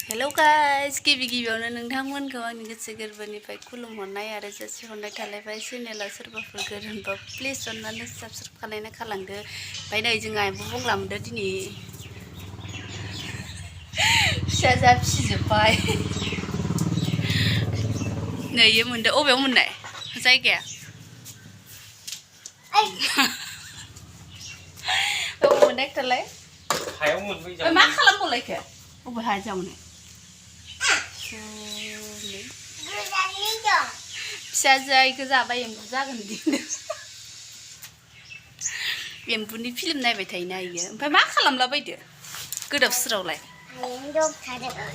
hello guys गिबि गिबियावनो नोंथांमोनखौ आंनि गोसो गोरबोनिफ्राय खुलुमहरनाय आरो जासिहरनाय थालायबाय चेनेला सोरबाफोर गोरोन्थिबा प्लिज अननानै साबस्क्राइब खालायना खालामदो ओमफ्राय नै जोंहा एम्बु बुंलामदो दिनै फिसा फिसिजोब्बाय नै इयो मोनदो अबेयाव मोननाय जायगाया अबे मोननाय खोथालाय हायाव मोनबाय जानो मा खालामबावलायखो अबे हाया जावनो फिसाजोआ इखो जाबाय एम्बु जागोन दिनो एम्बुनि फिल्म नायबाय थायोना इयो ओमफ्राय मा खालामलाबायदो गोदाव सोरावलाय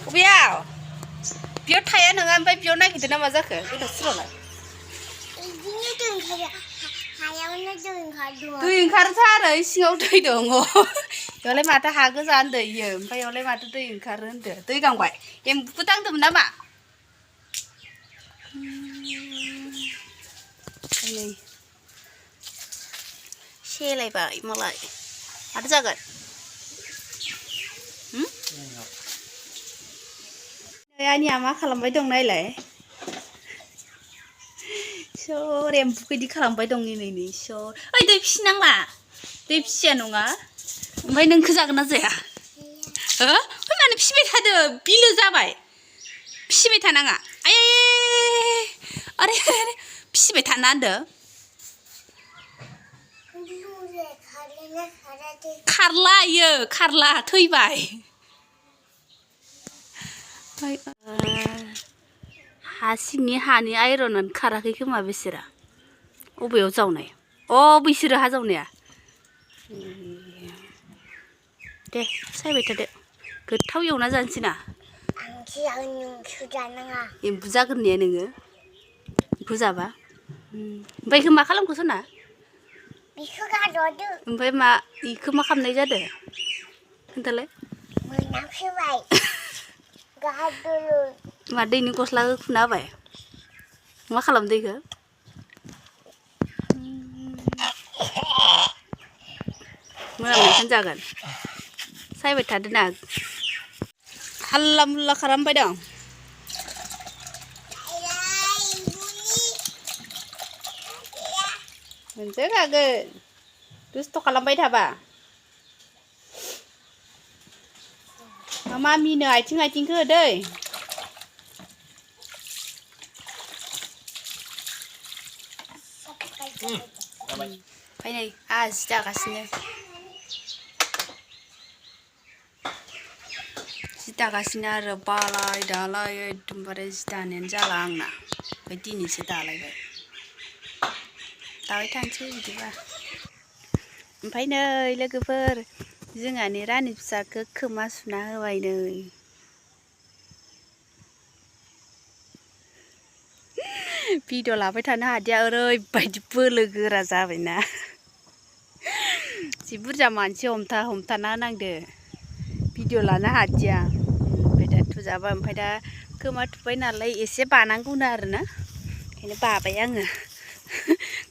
अबेयाव बेयाव थाया नोङा ओमफ्राय बेयाव नागिरदो ना मा जाखो गोदाव सोरावलाय दै ओंखारोथ' आरो सिङाव दै दङ बेयावलाय माथो हा गोजा होनदो इयो ओमफ्राय बेयावलाय माथो दै ओंखारो होनदो दै गांबाय एम्बुखौ दांदोंमोन नामा नै सेलायबाय मालाय माथो जागोन आनिया मा खालामबाय दं नायलाय सोर एम्बुखौ इदि खालामबाय दं नै सोर ओइ दै फिसिनांला दै फिसिया नङा ओमफ्राय नोंखौ जागोन ना जाया हो मानो फिसिबाय थादो बिलो जाबाय फिसिबाय थानाङा आयै अरे फिसिबाय थाना होनदो खारला इयो खारला थैबाय हा सिंनि हानि आइरनानो खाराखै खोमा बिसोरा अबेयाव जावनाय बिसोरो हा जावनाया दे सायबाय थादो गोथाव एवना जानोसै ना एम्बु जागोन ने नोङो एम्बु जाबा ओमफ्राय इखो मा खालामखो सना ओमफ्राय मा इखो मा खालामनाय जादो खोन्थालाय मा दैनि गस्लाखौ खुना होबाय मा खालामदो इखो मोनामनायखौनो जागोन सायबाय थादो ना हाल्ला मुल्ला खालामबाय दं मोनजाखागोन दुस्थ' खालामबाय थाबा मामिनो आथिंखौ होदै ओमफ्राय नै जि दागासिनो आरो बालाय दालाय एकदमबारे जि दानायानो जाला आंना ओमफ्राय दिनैसो दालायबाय दाबाय थानोसै बिदिबा ओमफ्राय नै लोगोफोर जोंहानि रानि फिसाखौ खोमा सुना होबाय नै भिडिअ लाबाय थानो हादिया ओरैबायदि बोलो गोरा जाबायना जि बुरजा मानसि हमथाना नांदो भिडिअ लानो हादिया ओमफ्राय दा थुजाबा ओमफ्राय दा खोमा थुबाय नालाय एसे बानांगौनो आरोना ओंखायनो बाबाय आङो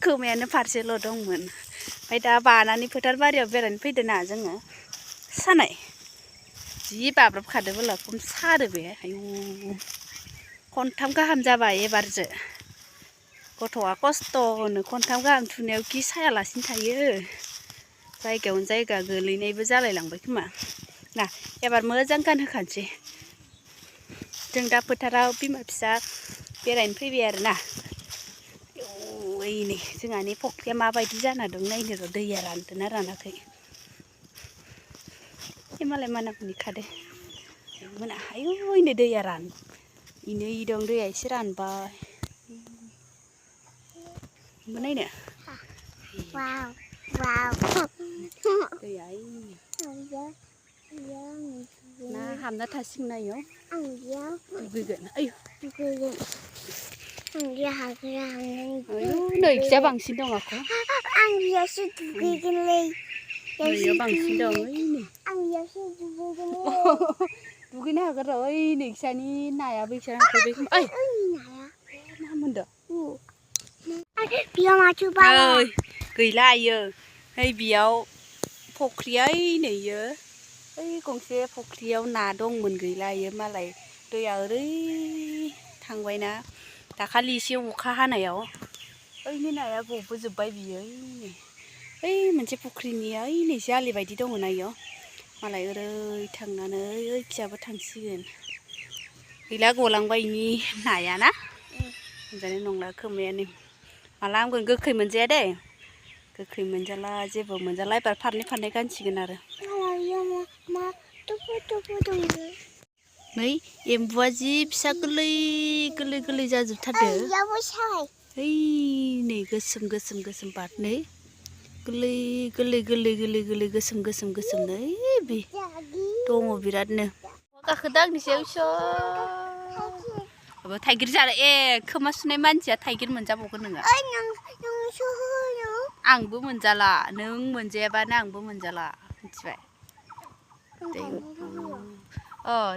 खोमायानो फारसेल' दंमोन ओमफ्राय दा बानानै फोथार बारियाव बेरायनो फैदों ना जोङो सानाय जि बाब्राबखादोबोला खम सादो बे आयु खनथाम गाहाम जाबाय एबारजो गथ'आ खस्थ'नो खनथाम गाहाम थुनायाव खि सायालासिनो थायो जायगायावनो जायगा गोलैनायबो जालायलांबाय खोमा ना एबार मोजां गानहोखानोसै जों दा फोथाराव बिमा फिसा बेरायनो फैबाय आरोना ओइ नै जोंहानि फख्रिया माबायदि जाना दं नायनो र' दैया रानदोंना रानाखै मालाय मानामुनि खादो मोना आयु नै दैया इनै दं दैया एसे रानबाय नायनो दैया ना हाबना थासिगोन ना इयाव दुगैगोन आयु नै खिया बांसिन दं आख' नैयाव बांसिन दं ओइ नै दुगैनो हागोन र' ओइ नै खिसानि नायाबो इसोर फैबाय खोमा ओइ मा मोनदो गैला इयो ओइ बेयाव फख्रिया ओइ नै इयो ओइ गंसे फुख्रियाव ना दंमोन गैला इयो मालाय दैया ओरै थांबायना दाखालि एसे अखा हानायाव ओइनि नाया गबोजोब्बाय बियो ओइ मोनसे फुख्रिनिया ओइ नैसे आलि बायदि दङना इयाव मालाय ओरै थांनानै ओइखियाबो थांसिगोन गैला गलांबाय इनि नाया ना मोनजानाय नंला खोमायानो माला हामगोन गोखै मोनजाया दे गोखै मोनजाला जेबो मोनजाला एबार फारनै गानसिगोन आरो नै एम्बुआ जि फिसा गोरलै जाजोबथारदो ओइ नै गोसोम बार नै गोरलै गोसोम नै बे दङ बिरादनो गाखोदों आंनि सायाव इसर थाइगिर जानो खोमा सुनाय मानसिया थाइगिर मोनजाबावगोन नोङो आंबो मोनजाला नों मोनजायाबानो आंबो मोनजाला मिथिबाय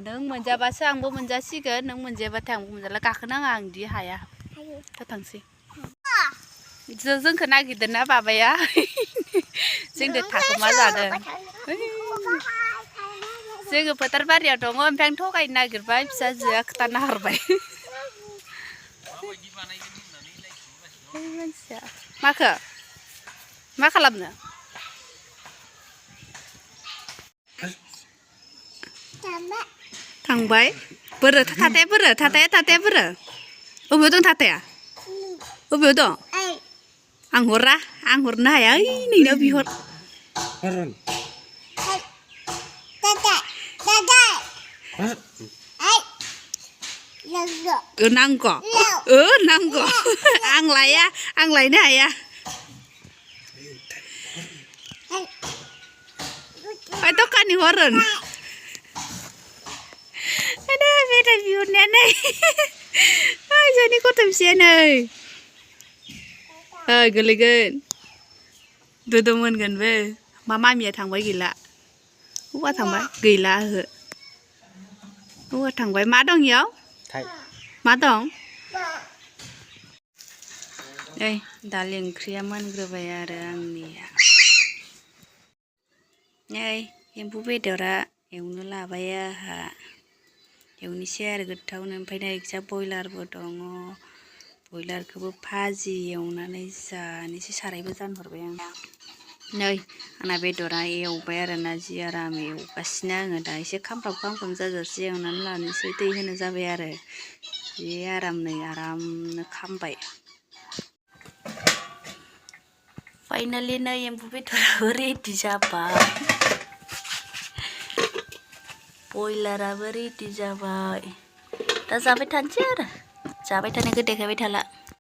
नों मोनजाबासो आंबो मोनजासिगोन नों मोनजायाबाथाय आंबो मोनजाला गाखोनाङा आं इदि हाया थांसै जोंखौ नागिरदोंना बाबाया जोंजों थाखोमा जादों जोङो फोथार बारियाव दङ ओमफ्राय आं थगायनो नागिरबाय फिसाजोआ खोथाना हरबाय मानसिया माखो मा खालामनो थांबाय बोरो थाथाया बोरो अबेयाव दं थाथाया अबेयाव दं आं हरा आं हरनो हाया ओइ नोंनाव बिहर नांगौ आं लाया आं लायनो हाया दखाननि हरन मेथाइ बिहरनाया नै जोंनि गथ' फिसाया नै गोलैगोन दुदु मोनगोनबो मा मामिया थांबाय गैला हौवा थांबाय गैला ओहो हौवा थांबाय मा दं इयाव मा दं ओइ दालि ओंख्रिया मोनग्रोबाय आरो आंनिया नै एम्बु बेदरा एवनो लाबाय आंहा एवनोसै आरो गोथावनो ओमफ्राय नै जा बयलारबो दङ बयलारखौबो भाजि एवनानै जानोसै सारायबो जानहरबाय आं नै आंना बेदरा एवबाय आरोना जि आराम एवगासिनो आङो दा एसे खामफ्राम जाजासे एवनानै लानोसै दै होनो जाबाय आरो जि आरामनो खामबाय फाइनालि नै एम्बु बेदराबो रेडि जाबाय बयलाराबो रेडि जाबाय दा जाबाय थानोसै आरो जाबाय थानायखौ देखायबाय थाला